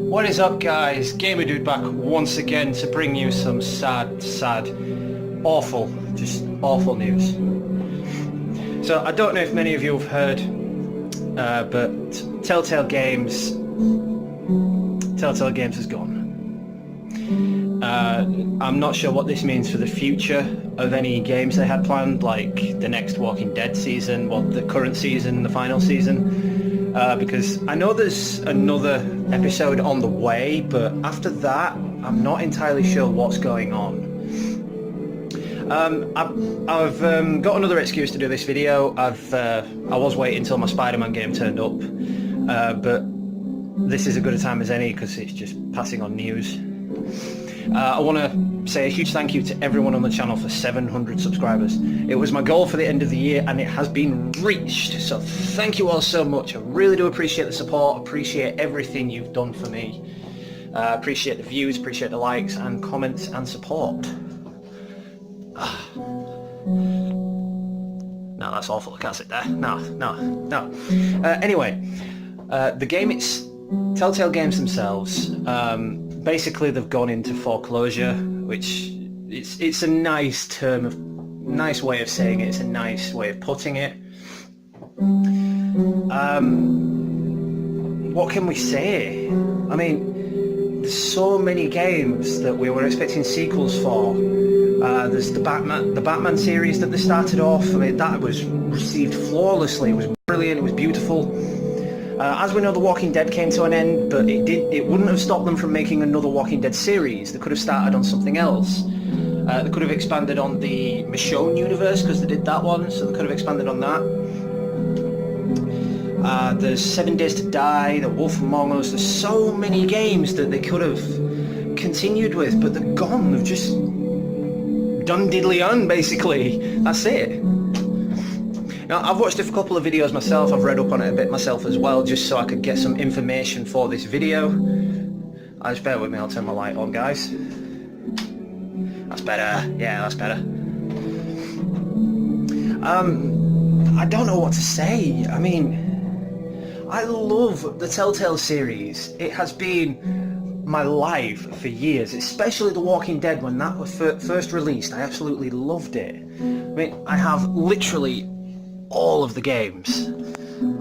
What is up, guys? Gamer Dude back once again to bring you some sad, awful, just awful news. So I don't know if many of you have heard, but Telltale Games has gone. I'm not sure what this means for the future of any games they had planned, like the next Walking Dead season, well, the current season, the final season, because I know there's another episode on the way, but after that, I'm not entirely sure what's going on. I've got another excuse to do this video. I was waiting until my Spider-Man game turned up, but this is as good a time as any because it's just passing on news. I want to say a huge thank you to everyone on the channel for 700 subscribers. It was my goal for the end of the year and it has been reached, so thank you all so much. I really do appreciate the support, appreciate everything you've done for me. Appreciate the views, appreciate the likes and comments and support. No, that's awful, I can't sit there. No. Anyway, the game, it's Telltale Games themselves. Basically, they've gone into foreclosure, which it's a nice way of saying it. It's a nice way of putting it. What can we say? I mean, there's so many games that we were expecting sequels for. There's the Batman series that they started off. I mean, that was received flawlessly. It was brilliant. It was beautiful. As we know, The Walking Dead came to an end, but it wouldn't have stopped them from making another Walking Dead series. They could have started on something else. They could have expanded on the Michonne universe, because they did that one, so they could have expanded on that. There's 7 Days to Die, The Wolf Among Us. There's so many games that they could have continued with, but they're gone. They've just done diddly-on, basically. That's it. Now, I've watched a couple of videos myself, I've read up on it a bit myself as well, just so I could get some information for this video. Just bear with me, I'll turn my light on, guys. That's better, yeah, that's better. I don't know what to say. I mean, I love the Telltale series. It has been my life for years, especially The Walking Dead. When that was first released, I absolutely loved it. I mean, I have literally all of the games.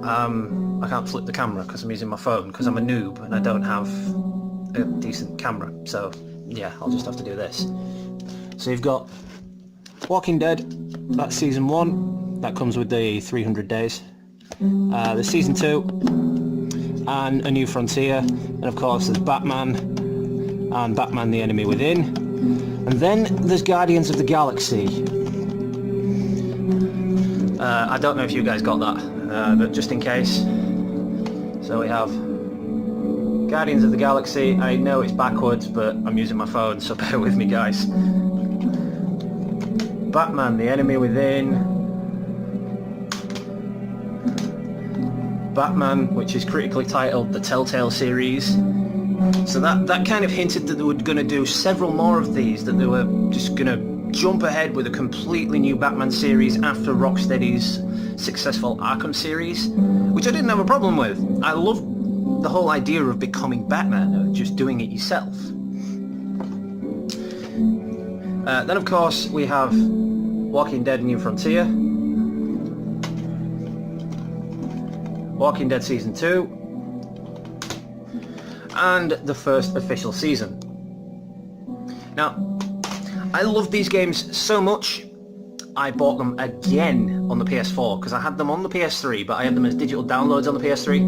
I can't flip the camera because I'm using my phone because I'm a noob and I don't have a decent camera, so yeah, I'll just have to do this. So you've got Walking Dead, that's season 1, that comes with the 300 days. There's season 2 and A New Frontier, and of course there's Batman and Batman the Enemy Within, and then there's Guardians of the Galaxy. I don't know if you guys got that, but just in case. So we have Guardians of the Galaxy. I know it's backwards, but I'm using my phone, so bear with me, guys. Batman, The Enemy Within. Batman, which is critically titled the Telltale series. So that kind of hinted that they were going to do several more of these, that they were just going to jump ahead with a completely new Batman series after Rocksteady's successful Arkham series, which I didn't have a problem with. I love the whole idea of becoming Batman, of just doing it yourself. Then of course we have Walking Dead New Frontier, Walking Dead Season 2, and the first official season. Now, I love these games so much, I bought them again on the PS4, because I had them on the PS3, but I had them as digital downloads on the PS3,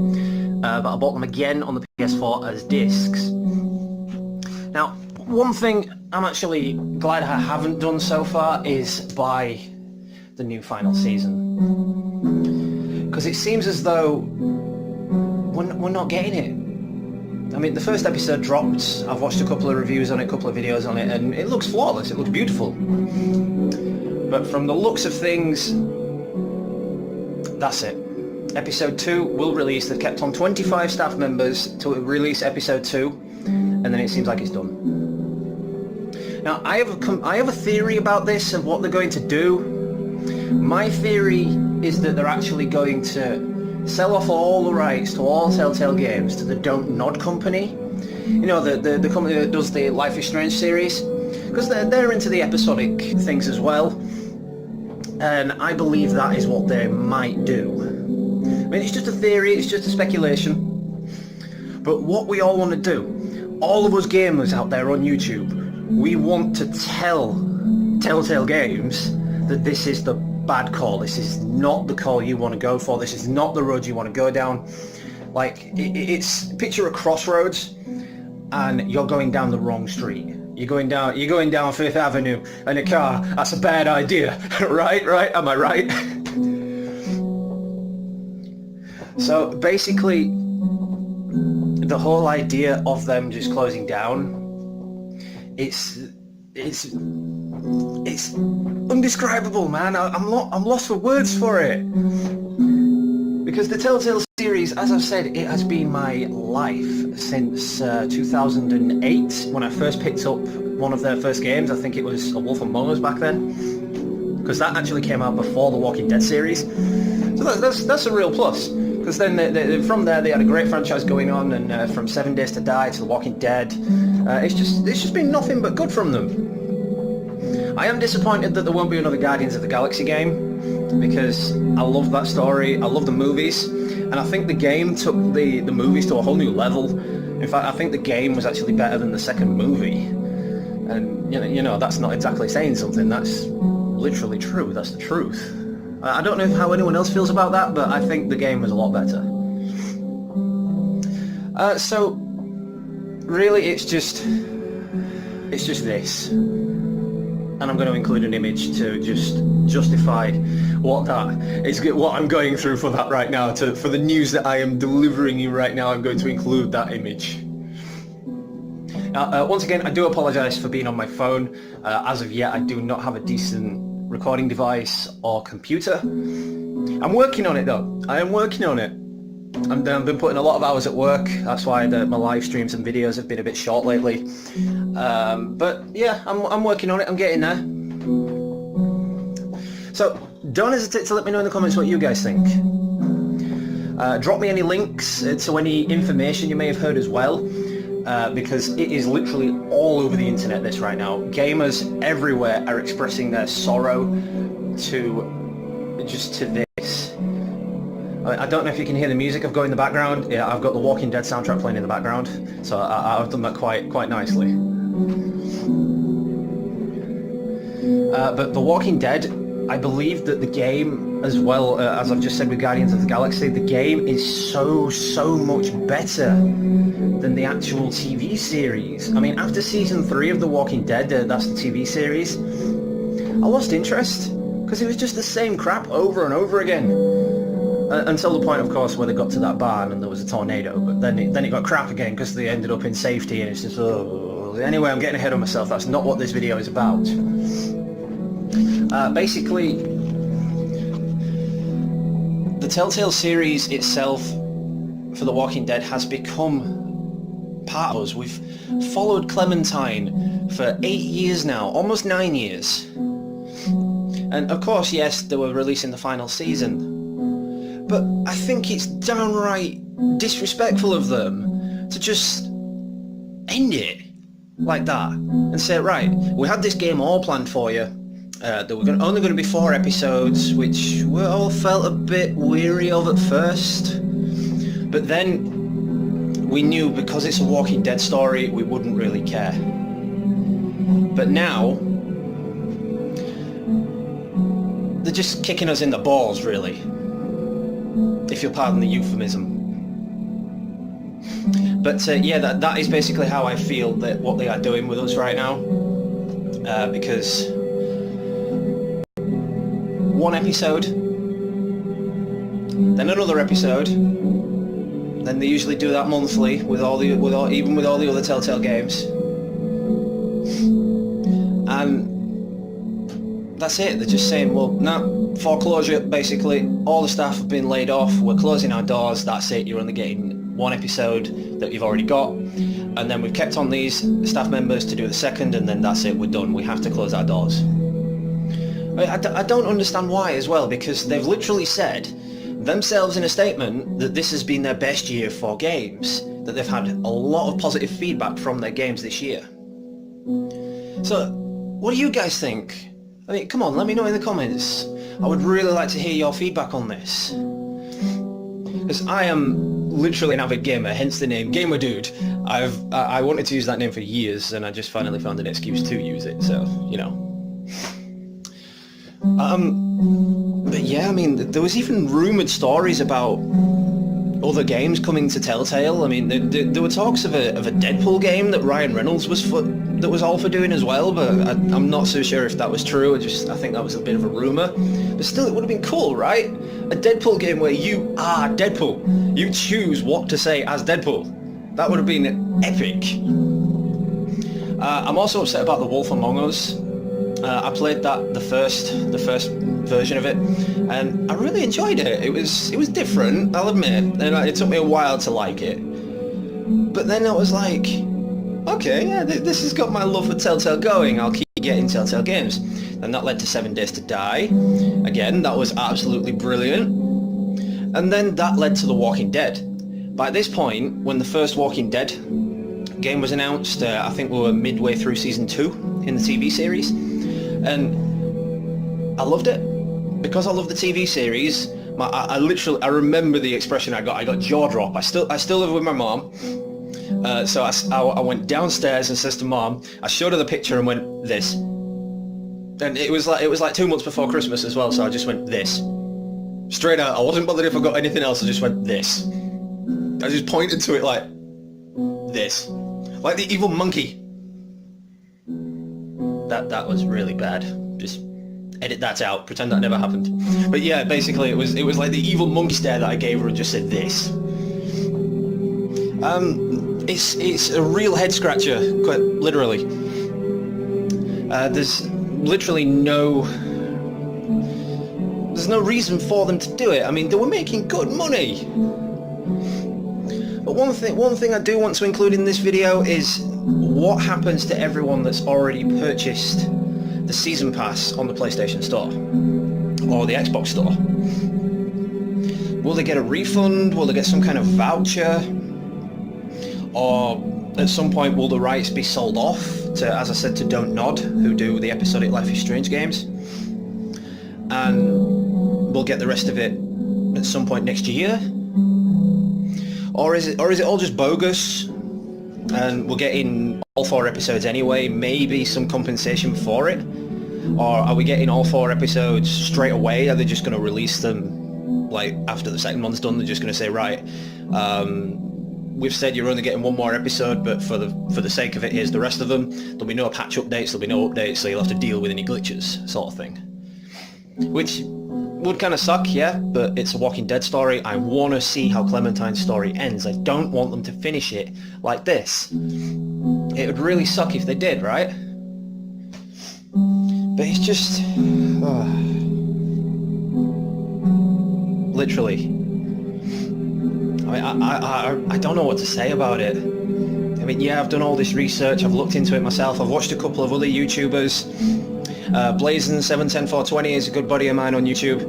but I bought them again on the PS4 as discs. Now, one thing I'm actually glad I haven't done so far is buy the new final season, because it seems as though we're not getting it. I mean, the first episode dropped, I've watched a couple of reviews on it, a couple of videos on it, and it looks flawless, it looks beautiful. But from the looks of things, that's it. Episode 2 will release. They've kept on 25 staff members to release episode 2, and then it seems like it's done. Now, I have a theory about this and what they're going to do. My theory is that they're actually going to sell off all the rights to all Telltale games to the Don't Nod company. You know, the company that does the Life is Strange series, because they're into the episodic things as well, and I believe that is what they might do. I mean, it's just a theory, it's just a speculation, but what we all want to do, all of us gamers out there on YouTube, we want to tell Telltale Games that this is the bad call, this is not the call you want to go for, this is not the road you want to go down. Like, it's, picture a crossroads, and you're going down the wrong street. You're going down Fifth Avenue in a car. That's a bad idea. Right? Am I right? So basically, the whole idea of them just closing down, it's indescribable, man. I'm lost for words for it. Because the Telltale series, as I've said, it has been my life since 2008, when I first picked up one of their first games. I think it was A Wolf Among Us back then, because that actually came out before the Walking Dead series. So that's a real plus, because then from there they had a great franchise going on, and from 7 Days to Die to The Walking Dead, it's just been nothing but good from them. I am disappointed that there won't be another Guardians of the Galaxy game, because I love that story, I love the movies, and I think the game took the movies to a whole new level. In fact, I think the game was actually better than the second movie. And you know that's not exactly saying something, that's literally true, that's the truth. I don't know how anyone else feels about that, but I think the game was a lot better. So really it's just this. And I'm going to include an image to just justify what I'm going through for that right now. For the news that I am delivering you right now, I'm going to include that image. Now, once again, I do apologise for being on my phone. As of yet, I do not have a decent recording device or computer. I'm working on it though. I am working on it. I've been putting a lot of hours at work. That's why my live streams and videos have been a bit short lately. But yeah, I'm working on it. I'm getting there. So don't hesitate to let me know in the comments what you guys think. Drop me any links to any information you may have heard as well, because it is literally all over the internet this right now. Gamers everywhere are expressing their sorrow to this. I don't know if you can hear the music I've got in the background. Yeah, I've got the Walking Dead soundtrack playing in the background, so I've done that quite nicely. But The Walking Dead, I believe that the game, as well as I've just said with Guardians of the Galaxy, the game is so much better than the actual TV series. I mean, after season 3 of The Walking Dead, that's the TV series, I lost interest, because it was just the same crap over and over again. Until the point, of course, where they got to that barn and there was a tornado, but then it got crap again because they ended up in safety, and it's just, oh. Anyway, I'm getting ahead of myself. That's not what this video is about. Basically, the Telltale series itself for The Walking Dead has become part of us. We've followed Clementine for 8 years now, almost 9 years. And of course, yes, they were releasing the final season. But I think it's downright disrespectful of them to just end it like that and say, right, we had this game all planned for you. There were only going to be 4 episodes, which we all felt a bit weary of at first. But then we knew, because it's a Walking Dead story, we wouldn't really care. But now, they're just kicking us in the balls, really, if you'll pardon the euphemism. But yeah, that is basically how I feel that what they are doing with us right now. Because one episode, then another episode, then they usually do that monthly even with all the other Telltale games, and that's it. They're just saying, well, no, foreclosure, basically, all the staff have been laid off, we're closing our doors, that's it, you're only getting 1 episode that you've already got, and then we've kept on these staff members to do the second, and then that's it, we're done, we have to close our doors. I don't understand why as well, because they've literally said themselves in a statement that this has been their best year for games, that they've had a lot of positive feedback from their games this year. So, what do you guys think? I mean, come on, let me know in the comments. I would really like to hear your feedback on this. Because I am literally an avid gamer, hence the name Gamer Dude. I wanted to use that name for years, and I just finally found an excuse to use it, so, you know. But yeah, I mean, there was even rumoured stories about other games coming to Telltale. I mean, there were talks of a Deadpool game that Ryan Reynolds was all for doing as well, but I'm not so sure if that was true. I think that was a bit of a rumour. But still, it would have been cool, right? A Deadpool game where you are Deadpool. You choose what to say as Deadpool. That would have been epic. I'm also upset about The Wolf Among Us. I played that the first version of it, and I really enjoyed it. It was different, I'll admit, and it took me a while to like it. But then I was like, okay, yeah, this has got my love for Telltale going. I'll keep getting Telltale games. And that led to 7 Days to Die. Again, that was absolutely brilliant. And then that led to The Walking Dead. By this point, when the first Walking Dead game was announced, I think we were midway through season 2 in the TV series, and I loved it. Because I love the TV series, I remember the expression I got jaw drop. I still live with my mom, so I went downstairs and says to Mom, I showed her the picture and went, this. And it was like 2 months before Christmas as well, so I just went, this. Straight out, I wasn't bothered if I got anything else, I just went, this. I just pointed to it like, this. Like the evil monkey. That was really bad. Just edit that out, pretend that never happened. But yeah, basically it was like the evil monkey stare that I gave her and just said this. It's a real head scratcher, quite literally. There's literally no reason for them to do it. I mean, they were making good money. But one thing I do want to include in this video is what happens to everyone that's already purchased the Season Pass on the PlayStation Store or the Xbox Store. Will they get a refund? Will they get some kind of voucher? Or at some point will the rights be sold off to, as I said, to Don't Nod, who do the episodic Life is Strange games? And we'll get the rest of it at some point next year? Or is it all just bogus? And we're getting all 4 episodes anyway, maybe some compensation for it? Or are we getting all 4 episodes straight away? Are they just going to release them like after the second one's done? They're just going to say, right, we've said you're only getting 1 more episode, but for the sake of it, here's the rest of them. There'll be no patch updates, there'll be no updates, so you'll have to deal with any glitches, sort of thing. Which would kind of suck, yeah, but it's a Walking Dead story. I want to see how Clementine's story ends. I don't want them to finish it like this. It would really suck if they did, right? But it's just... literally. I mean, I don't know what to say about it. I mean, yeah, I've done all this research, I've looked into it myself, I've watched a couple of other YouTubers. Blazin710-420 is a good buddy of mine on YouTube.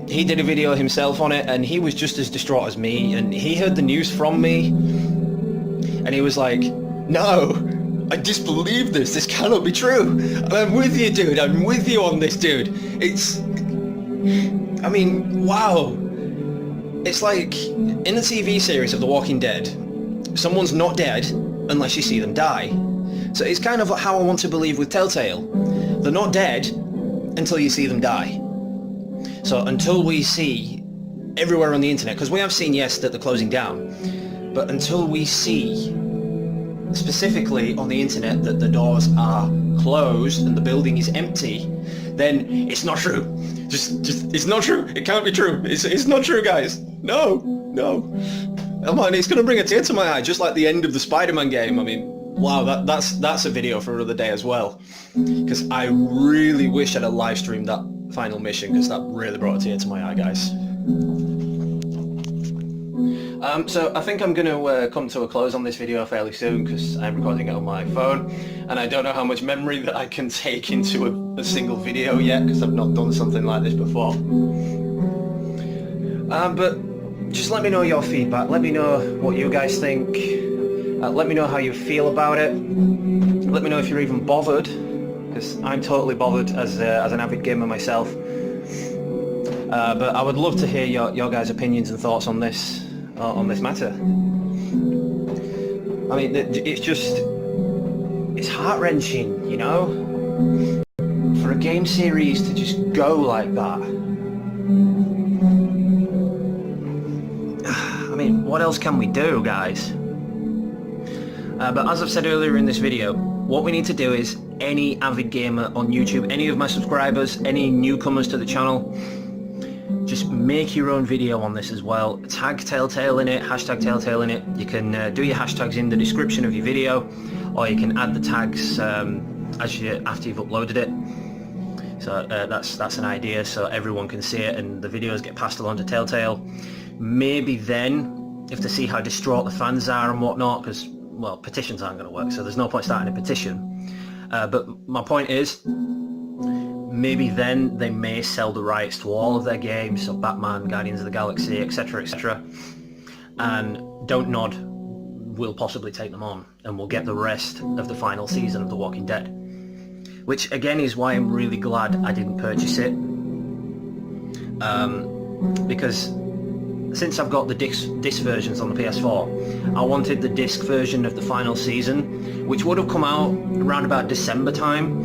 He did a video himself on it, and he was just as distraught as me, and he heard the news from me, and he was like, no, I disbelieve this cannot be true. And I'm with you, dude, I'm with you on this, dude. I mean, wow. It's like, in the TV series of The Walking Dead, someone's not dead unless you see them die. So it's kind of how I want to believe with Telltale. They're not dead until you see them die. So until we see everywhere on the internet, because we have seen, yes, that they're closing down, but until we see specifically on the internet that the doors are closed and the building is empty, then it's not true. Just it's not true. It can't be true. It's not true, guys. No. Come on, it's gonna bring a tear to my eye, just like the end of the Spider-Man game. I mean, wow, that's a video for another day as well. Because I really wish I'd have live streamed that final mission, because that really brought a tear to my eye, guys. So I think I'm going to come to a close on this video fairly soon, because I'm recording it on my phone, and I don't know how much memory that I can take into a single video yet, because I've not done something like this before. But just let me know your feedback. Let me know what you guys think. Let me know how you feel about it. Let me know if you're even bothered, because I'm totally bothered as an avid gamer myself. But I would love to hear your guys' opinions and thoughts on this matter. I mean, it's heart-wrenching, you know, for a game series to just go like that. I mean, what else can we do, guys? But as I've said earlier in this video, what we need to do is, any avid gamer on YouTube, any of my subscribers, any newcomers to the channel, just make your own video on this as well. Tag Telltale in it, hashtag Telltale in it. You can do your hashtags in the description of your video, or you can add the tags after you've uploaded it. So that's an idea, so everyone can see it and the videos get passed along to Telltale. Maybe then, if they see how distraught the fans are and whatnot, because, well, petitions aren't going to work, so there's no point starting a petition. But my point is, maybe then they may sell the rights to all of their games, so Batman, Guardians of the Galaxy, etc, etc, and Don't Nod will possibly take them on, and we'll get the rest of the final season of The Walking Dead. Which again is why I'm really glad I didn't purchase it, because since I've got the disc versions on the PS4, I wanted the disc version of the final season, which would have come out around about December time.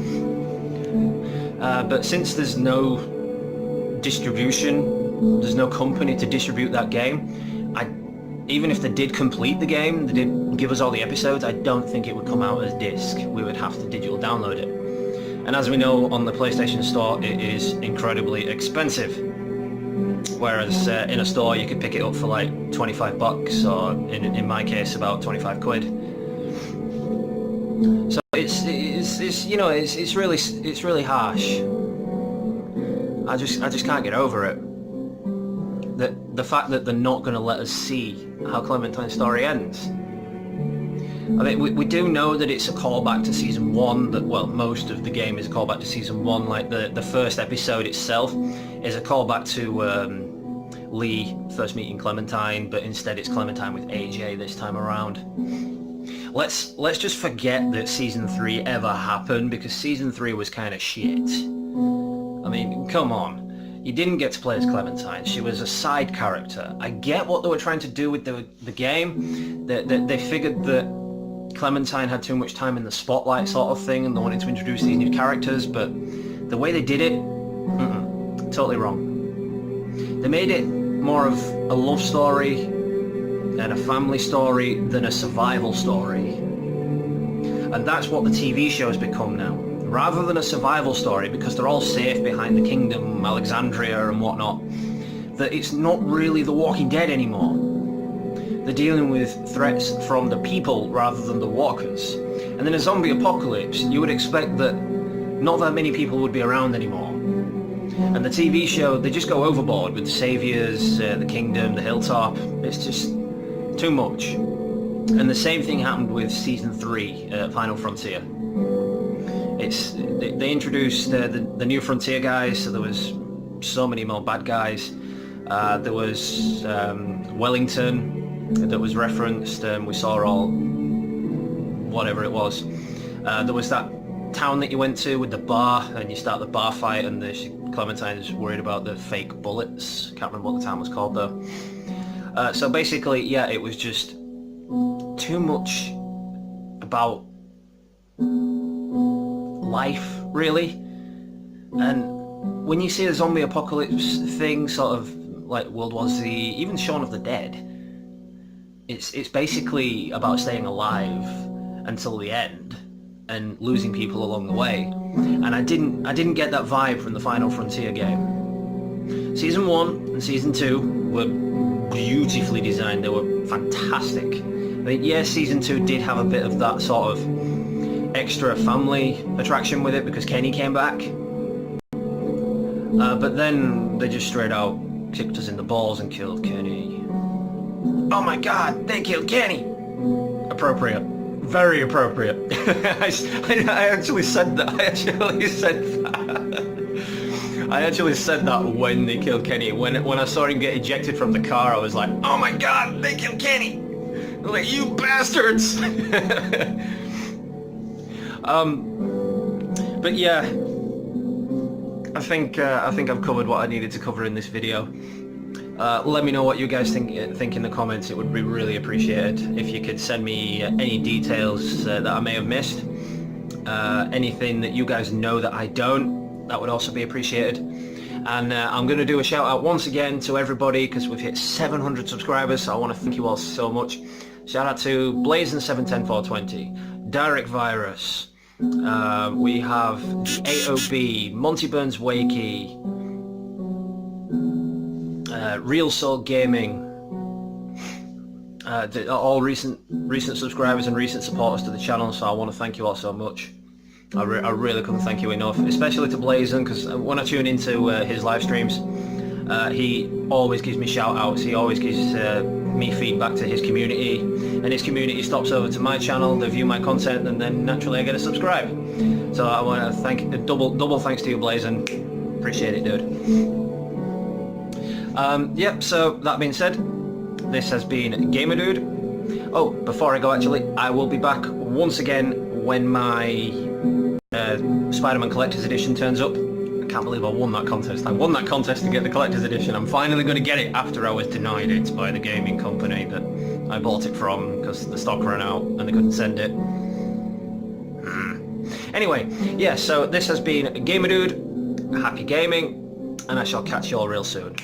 But since there's no distribution, there's no company to distribute that game, even if they did complete the game, they did give us all the episodes, I don't think it would come out as disc. We would have to digital download it. And as we know, on the PlayStation Store, it is incredibly expensive. Whereas in a store you could pick it up for like 25 bucks, or in my case about 25 quid. So it's you know, it's really harsh. I just can't get over it. The fact that they're not going to let us see how Clementine's story ends. I mean, we do know that it's a callback to season 1, that, well, most of the game is a callback to season 1, like the first episode itself is a callback to Lee first meeting Clementine, but instead it's Clementine with AJ this time around. Let's just forget that season 3 ever happened, because season 3 was kind of shit. I mean, come on. You didn't get to play as Clementine. She was a side character. I get what they were trying to do with the game. They figured that Clementine had too much time in the spotlight sort of thing, and they wanted to introduce these new characters, but the way they did it, totally wrong. They made it more of a love story and a family story than a survival story. And that's what the TV show has become now. Rather than a survival story, because they're all safe behind the kingdom, Alexandria and whatnot, that it's not really The Walking Dead anymore. They're dealing with threats from the people rather than the walkers. And in a zombie apocalypse, you would expect that not that many people would be around anymore. And the TV show, they just go overboard with the saviors, the kingdom, the hilltop. It's just too much. And the same thing happened with season 3, Final Frontier. They introduced the new Frontier guys, so there was so many more bad guys. There was Wellington that was referenced, we saw all whatever it was. There was that town that you went to with the bar, and you start the bar fight, and Clementine is worried about the fake bullets. Can't remember what the town was called though. So basically, yeah, it was just too much about life, really. And when you see a zombie apocalypse thing, sort of like World War Z, even Shaun of the Dead, it's basically about staying alive until the end and losing people along the way. And I didn't get that vibe from the Final Frontier game. Season 1 and Season 2 were beautifully designed. They were fantastic. I mean, yeah, Season 2 did have a bit of that sort of extra family attraction with it because Kenny came back. But then they just straight out kicked us in the balls and killed Kenny. Oh my god, they killed Kenny! Appropriate. Very appropriate. I actually said that. I actually said that when they killed Kenny. When I saw him get ejected from the car, I was like, oh my god, they killed Kenny! I'm like, you bastards! But yeah, I think I've covered what I needed to cover in this video. Let me know what you guys think in the comments. It would be really appreciated if you could send me any details that I may have missed. Anything that you guys know that I don't, that would also be appreciated. And I'm going to do a shout out once again to everybody because we've hit 700 subscribers, so I want to thank you all so much. Shout out to Blazin710420, Direct Virus, we have the AOB, Monty Burns Wakey, Real Soul Gaming, all recent subscribers and recent supporters to the channel, so I want to thank you all so much. I really couldn't thank you enough, especially to Blazin, because when I tune into his live streams, he always gives me shout outs, he always gives me feedback to his community, and his community stops over to my channel, they view my content, and then naturally I get a subscribe. So I want to thank, double thanks to you, Blazin. Appreciate it, dude. Yep, so that being said, this has been Gamer Dude. Oh, before I go, actually, I will be back once again when my Spider-Man Collector's Edition turns up. I can't believe I won that contest. I won that contest to get the Collector's Edition. I'm finally going to get it after I was denied it by the gaming company that I bought it from because the stock ran out and they couldn't send it. Anyway, yeah, so this has been Gamer Dude. Happy gaming, and I shall catch you all real soon.